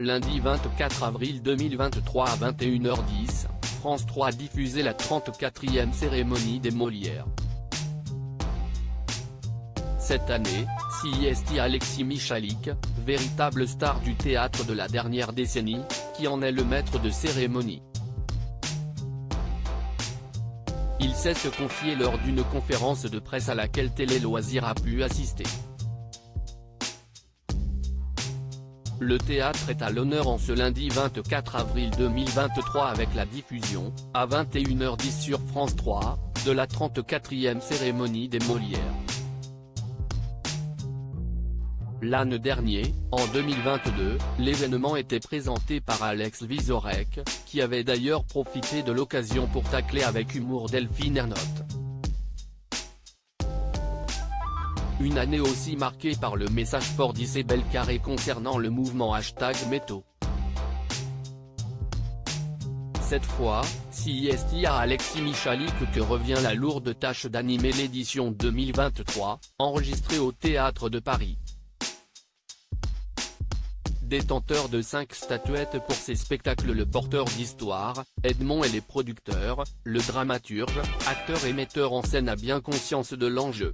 Lundi 24 avril 2023 à 21h10, France 3 diffusait la 34e cérémonie des Molières. Cette année, CIST Alexis Michalik, véritable star du théâtre de la dernière décennie, qui en est le maître de cérémonie. Il sait se confier lors d'une conférence de presse à laquelle Télé Loisirs a pu assister. Le théâtre est à l'honneur en ce lundi 24 avril 2023 avec la diffusion, à 21h10 sur France 3, de la 34e cérémonie des Molières. L'an dernier, en 2022, l'événement était présenté par Alex Vizorek, qui avait d'ailleurs profité de l'occasion pour tacler avec humour Delphine Ernotte. Une année aussi marquée par le message fort d'Isabelle Carré concernant le mouvement #Métaux. Cette fois, CIST à Alexis Michalik que revient la lourde tâche d'animer l'édition 2023, enregistrée au Théâtre de Paris. Détenteur de 5 statuettes pour ses spectacles, le porteur d'histoire, Edmond et les producteurs, le dramaturge, acteur et metteur en scène a bien conscience de l'enjeu.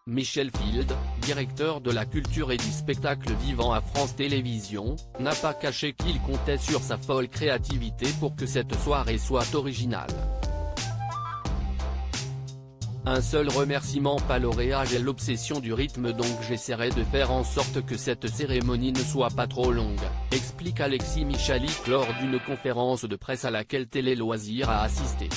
Michel Field, directeur de la culture et du spectacle vivant à France Télévisions, n'a pas caché qu'il comptait sur sa folle créativité pour que cette soirée soit originale. Un seul remerciement, pas lauréat, j'ai l'obsession du rythme, donc j'essaierai de faire en sorte que cette cérémonie ne soit pas trop longue, explique Alexis Michalik lors d'une conférence de presse à laquelle Télé Loisirs a assisté.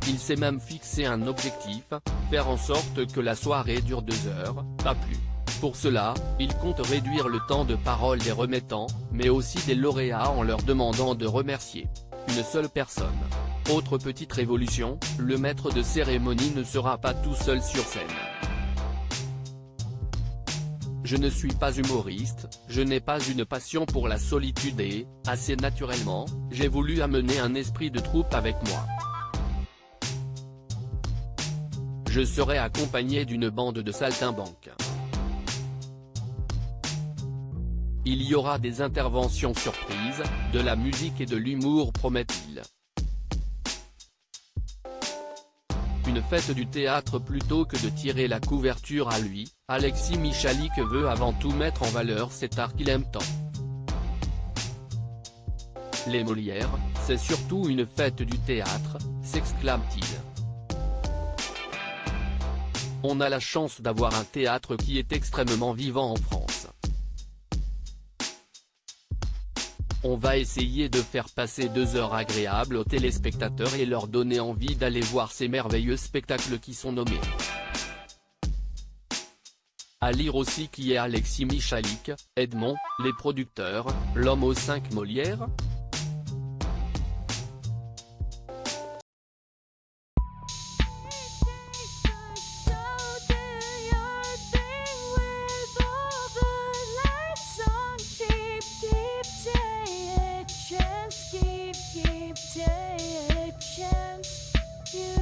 Il s'est même fixé un objectif, faire en sorte que la soirée dure 2 heures, pas plus. Pour cela, il compte réduire le temps de parole des remettants, mais aussi des lauréats en leur demandant de remercier une seule personne. Autre petite révolution, le maître de cérémonie ne sera pas tout seul sur scène. Je ne suis pas humoriste, je n'ai pas une passion pour la solitude et, assez naturellement, j'ai voulu amener un esprit de troupe avec moi. Je serai accompagné d'une bande de saltimbanques. Il y aura des interventions surprises, de la musique et de l'humour, promet-il. Une fête du théâtre plutôt que de tirer la couverture à lui, Alexis Michalik veut avant tout mettre en valeur cet art qu'il aime tant. Les Molières, c'est surtout une fête du théâtre, s'exclame-t-il. On a la chance d'avoir un théâtre qui est extrêmement vivant en France. On va essayer de faire passer 2 heures agréables aux téléspectateurs et leur donner envie d'aller voir ces merveilleux spectacles qui sont nommés. À lire aussi qui est Alexis Michalik, Edmond, les producteurs, l'homme aux 5 Molières. Keep take a chance. You